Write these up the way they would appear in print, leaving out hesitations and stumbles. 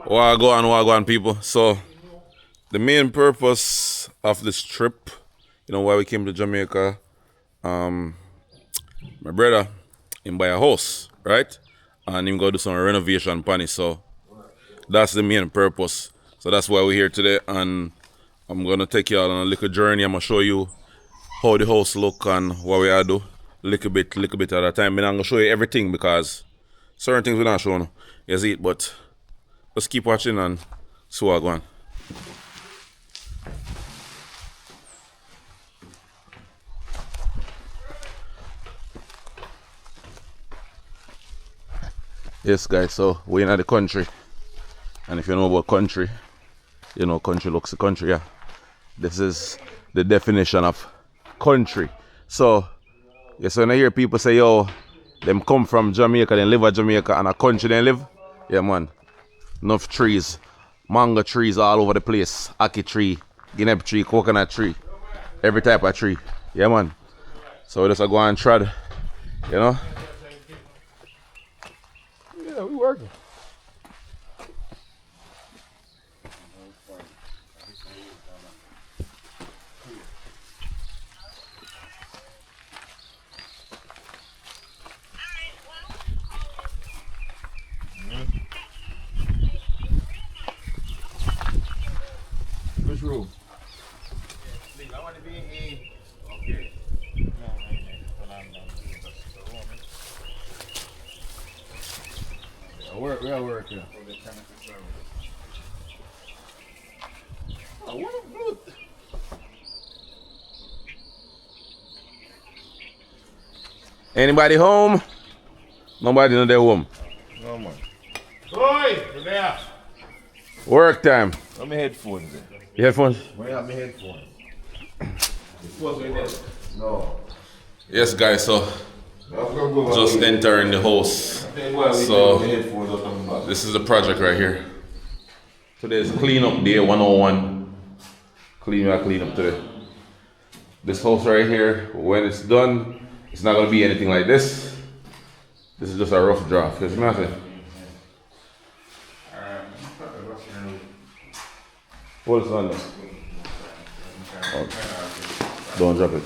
Wagwan, people. So, the main purpose of this trip, why we came to Jamaica, my brother, him buy a house, right? And him go do some renovation on it. So, that's the main purpose. So, that's why we're here today. And I'm going to take you all on a little journey. I'm going to show you how the house look and what we are do. Little bit at a time. I'm going to show you everything because certain things we're not showing you see it, but just keep watching and see what going on. Yes, guys, so we're in the country. And if you know about country, country looks like country, yeah. This is the definition of country. So, yes, when I hear people say, yo, them come from Jamaica, they live at Jamaica, and a country they live, yeah, man. Enough trees, mango trees all over the place, ackee tree, guinea tree, coconut tree, every type of tree, yeah, man. So we just go and trod, Yeah, we working. Which room? I want to be in. Okay. We're working. Oh, what a good. Anybody home? Nobody in their home. No man. Oi, you there? Work time. Got my headphones in. You headphones? Where are my headphones? No. Yes, guys, so just entering the house. So this is the project right here. Today's cleanup day 101. Clean up today. This house right here, when it's done, it's not gonna be anything like this. This is just a rough draft. It's nothing. What is on there? Oh, don't drop it.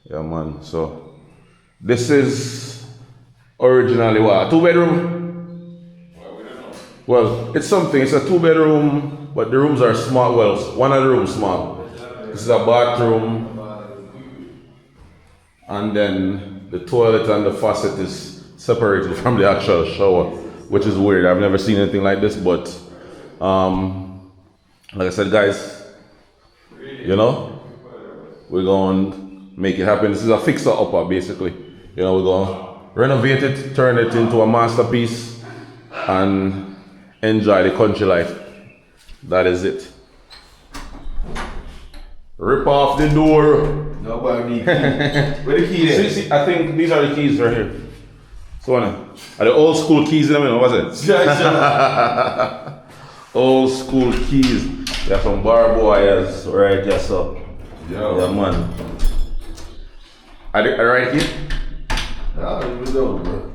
Yeah, man. So this is originally what? A 2-bedroom? Well, it's something. It's a 2-bedroom, but the rooms are small. Well, one of the rooms small. This is a bathroom, and then the toilet and the faucet is separated from the actual shower, which is weird. I've never seen anything like this, but like I said, guys, we're going to make it happen. This is a fixer-upper, basically. We're going to renovate it, turn it into a masterpiece, and enjoy the country life. That is it. Rip off the door. Nobody need key. Where the key is? See, I think these are the keys right here. So, are the old school keys in them, was it? Old school keys. They have some barbed wires right there, so. Yeah, man. Are they right here? I don't even know, bro.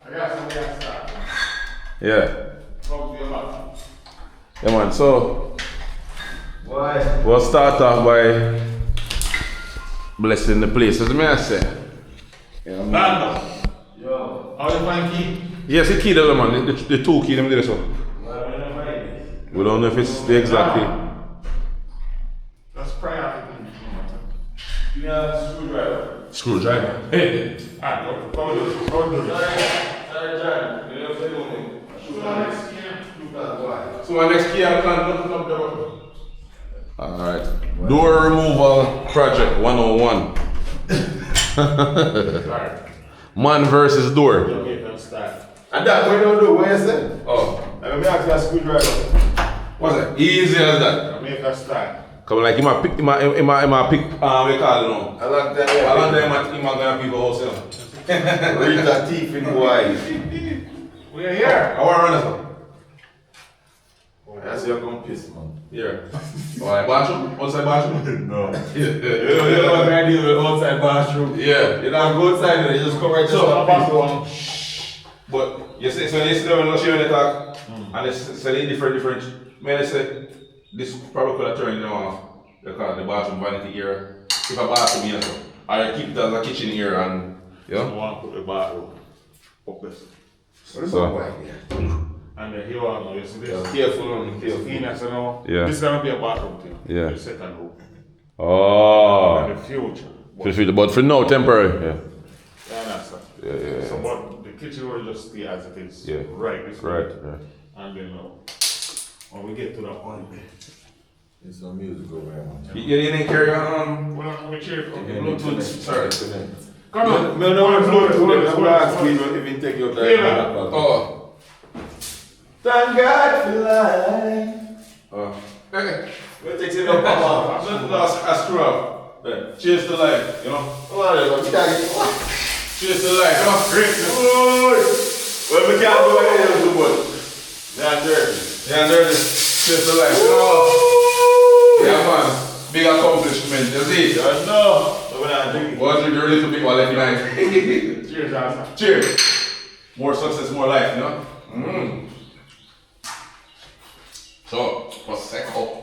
I got somebody outside. Yeah. Talk to your mother. Yeah, man. So, Why? we'll start off by blessing the place, as I say. Lando, Yo. how you find key? Yes, the key there, man. The two key, them there, so. We don't know if it's the exact key. Let's pray out the thing. You have a screwdriver. Screwdriver. Hey, alright, go do it. Sorry, John. You know what I'm saying? So my next key I plan to up the Alright. Door removal project 101. Sorry. Man versus door. Okay, let's start. And that we don't do. What you say? Oh. Let me ask you a screwdriver. What's that? Easy as that. Make us start. Come like in my pick we call it now. I like that. I like that in my gonna people house. Read that teeth in the wise. We are here. I wanna run this one. That's your gonna piss, man. Yeah. Alright, bathroom? Outside bathroom? No. Yeah. You know what I deal with outside bathroom? Yeah. You don't go outside and you just come right to So, the bathroom. but you see, so yesterday when I was sharing the talk, and they say different. Man, they say this probably could have turned it off because the bathroom vanity area. If a bathroom here, so I keep it as a kitchen here and You want to put the bathroom up this. So, And then here on you see this. Careful, careful. Phoenix, you know. Yeah. This is gonna be a bathroom thing. Yeah. The second room. oh, In the future. but for now temporary. Yeah. You understand? Yeah. So but the kitchen will just stay as it is. Yeah. Right. This Right. way. And then when we get to that point, It's some music over here, man. You didn't carry on well, I'm gonna check. Bluetooth. Sorry. Come on. Me no want to Bluetooth. I'm asking you if you take your time. Yeah. Oh. Thank God for life. Oh. Hey. We'll take it up, Papa. Nothing else I screw up. Yeah. Cheers to life, you know. Cheers to life, you know. Great. Well, we can't do anything too much. Yeah, dirty. Yeah, dirty. Cheers to life, you know. Yeah, man. Big accomplishment, you see? I know. So when I drink it. Well, drink a little bit while left behind. Cheers, Asa. Cheers. More success, more life, you know. So, Prosecco.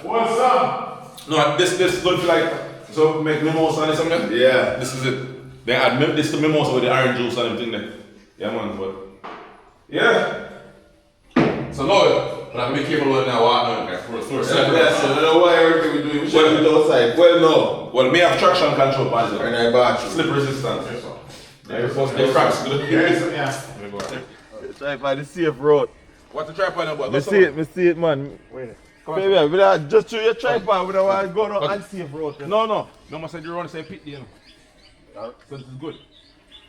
What's up? No, this is good for like, so make mimosa and something. Yeah. This is it. They add this to mimosa with the orange juice and everything there. Yeah, man, but yeah. So now, but I'm be careful with now what now, like for Yes, I don't know why everything we do, we should do it outside. Well, no. well, me have traction control pads. In our bathroom. Slip resistance. Yes, sir. Yeah, the cracks good. Yes, yeah. Try by the safe road. What's the tripod about? Me see it, man. Wait. Baby, we don't just through your tripod, we don't want to go on unsafe road. No. No, I said you're on the same pit, you know. So this is good.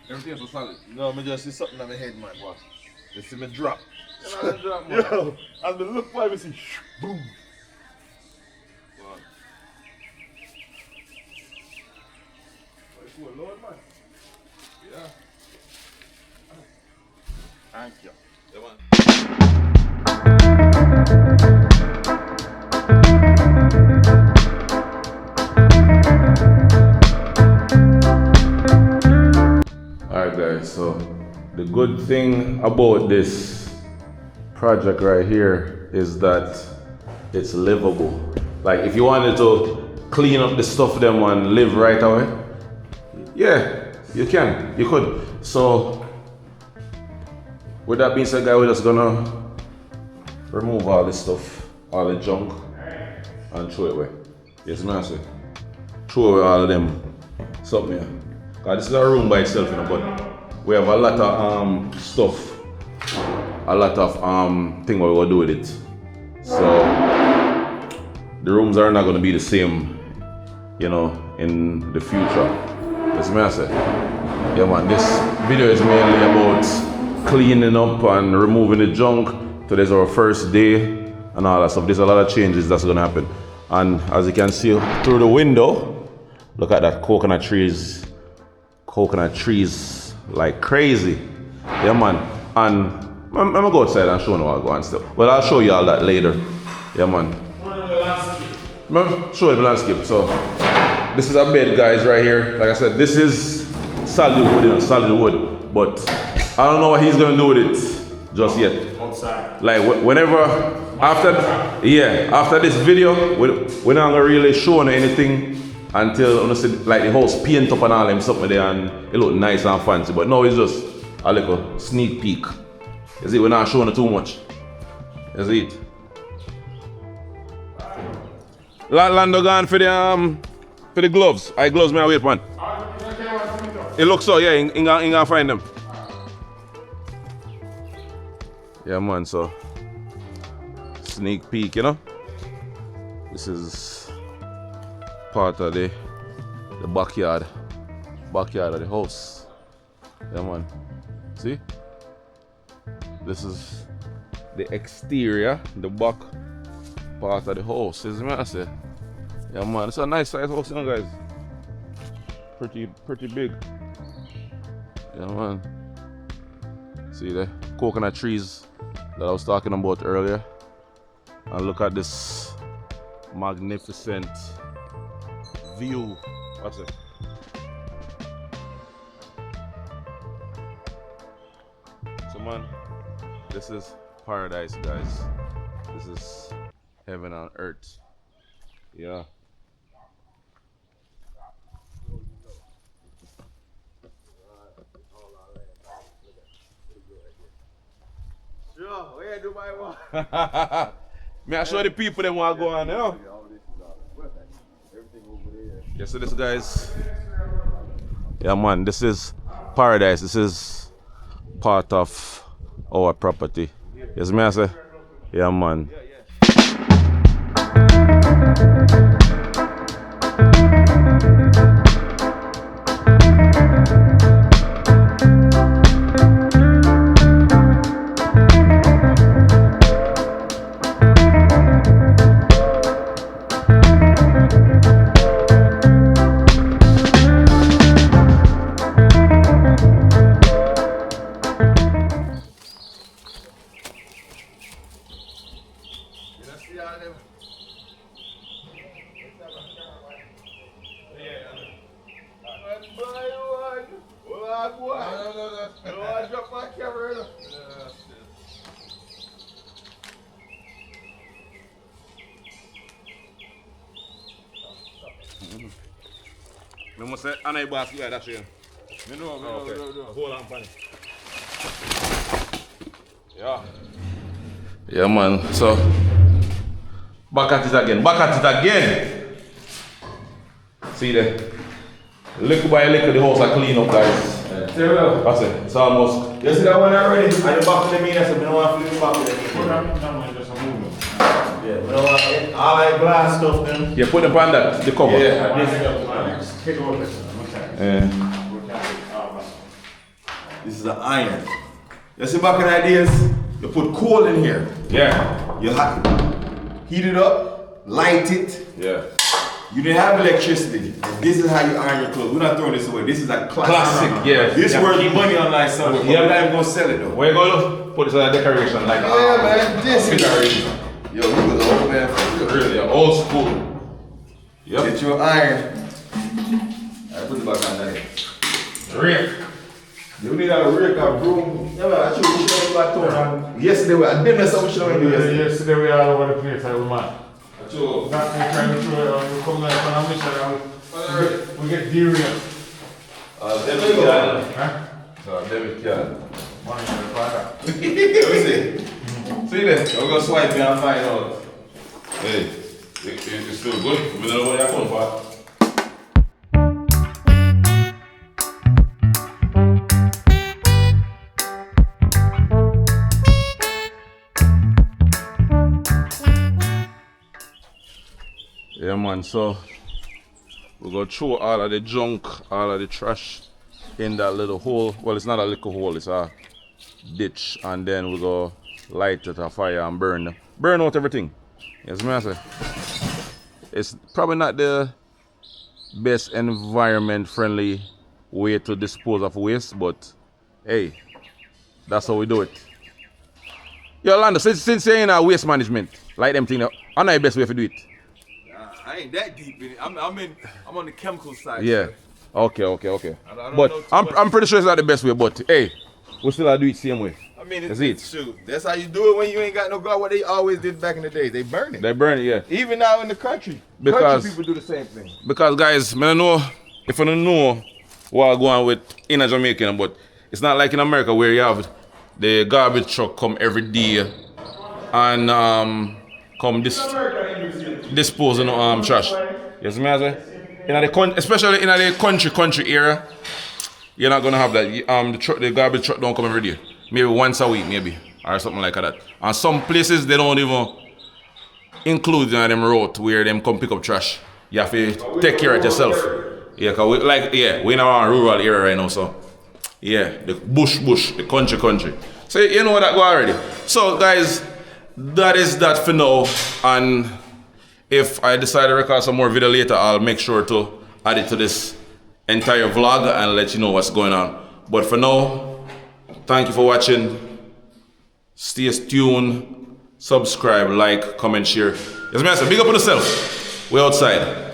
Everything is so solid. No, me just see something on my head, man, boss. You see me drop. You know, drop, man. Yo, and me look for me see, boom. Lord, man. Yeah. Thank you. Yeah, man. Alright guys, so the good thing about this project right here is that it's livable. Like if you wanted to clean up the stuff them and live right away, yeah, you can, you could. So with that being said, guys, we're just gonna remove all this stuff, all the junk, and throw it away. Yes, man, I say. Throw away all of them something here. Cause this is a room by itself, you know, but we have a lot of stuff, a lot of thing what we're gonna do with it. So the rooms are not gonna be the same, you know, in the future. Yes, man, I say. Yeah, man, this video is mainly about cleaning up and removing the junk. Today's our first day and all that stuff. There's a lot of changes that's gonna happen. And as you can see through the window, look at that coconut trees like crazy. Yeah, man. And I'm gonna go outside and show you what I go and stuff. Well, I'll show you all that later. Yeah, man. Show you the landscape. So this is a bed, guys, right here. Like I said, this is solid wood, you know, solid wood. But I don't know what he's gonna do with it just yet. Outside. Like whenever after this video, we're not gonna really show you anything until honestly, like the house paint up and all them something there and it look nice and fancy. But now it's just a little sneak peek. You see, we're not showing it too much. You see it? Lando gone for the gloves. I gloves me wait man. It looks so, yeah, he gonna find them. Yeah man, so sneak peek, you know. This is part of the backyard of the house. Yeah man. See? This is the exterior, the back part of the house, is what I say. Yeah man, it's a nice size house, you know guys. Pretty big. Yeah man. See the coconut trees that I was talking about earlier. And look at this magnificent view. What's it? So man, this is paradise, guys. This is heaven on earth. Yeah. Sure, where you do my one? May I show the people them want to go on now? Yeah, so this guys. Yeah man, this is paradise. This is part of our property. Yes, me I say? Yeah man. I must say, Anna boss guy, that's you. Me know. Hold on, Fanny. Yeah. Yeah, man. So, back at it again. See there. Little by little, the house are clean up, guys. That's it. It's almost. You see that one already? And the back of the mean, I said, I don't want to flip the back of the yeah, we don't want all that glass stuff then. Yeah, put them on that, the cover. Yeah, this is an iron. You see back in ideas? You put coal in here. Yeah. You heat it up, light it. Yeah. You didn't have electricity. And this is how you iron your clothes. We're not throwing this away. This is a classic. Yeah. This worth money online somewhere. But we're not even gonna sell it though. We're gonna put this as a decoration, like yeah, man. This is decoration. Yo, we was old man for real. Really, old school. Yep. Get your iron. I put it back on that. Rake. You need a rake or broom. Yeah, man. I should have back to yesterday. I didn't know something we should have done Yesterday we all over the place, man. Sure. Not me trying to show you, we come like on a mission, we get derailed. David Kian. Huh? So, David Kian. Money in the father. Let me see. See there? I'm gonna swipe me and find out. Hey, it's still good. We don't know what you're going for. Yeah man, so we go throw all of the junk, all of the trash in that little hole. Well, it's not a little hole, it's a ditch, and then we go light it a fire and burn out everything. Yes, me I say. It's probably not the best environment friendly way to dispose of waste, but hey, that's how we do it. Yo, Lando, since you're in waste management, like them thing, I know the best way to do it. I ain't that deep in it. I'm on the chemical side. Yeah. Okay. I don't But know too I'm much. pretty sure it's not the best way, but hey, we still do it same way. I mean, That's it's shoot. That's how you do it when you ain't got no God. What they always did back in the day, they burn it. They burn it, yeah. Even now in the country, Because- country people do the same thing. Because guys, I don't know if I don't know what I'm going with in a Jamaican, but it's not like in America where you have the garbage truck come every day and come dispose of trash. Yes, me I say. Especially in the country area, you're not gonna have that. The garbage truck don't come every day. Maybe once a week, maybe, or something like that. And some places they don't even include in them route where them come pick up trash. You have to take care of it yourself. Yeah, cause we in our rural area right now, so yeah, the bush, the country. So you know that go already. So guys, that is that for now. And if I decide to record some more video later, I'll make sure to add it to this entire vlog and let you know what's going on. But for now, Thank you for watching. Stay tuned. Subscribe, like, comment, share. Yes, man. Big up on yourself. We're outside.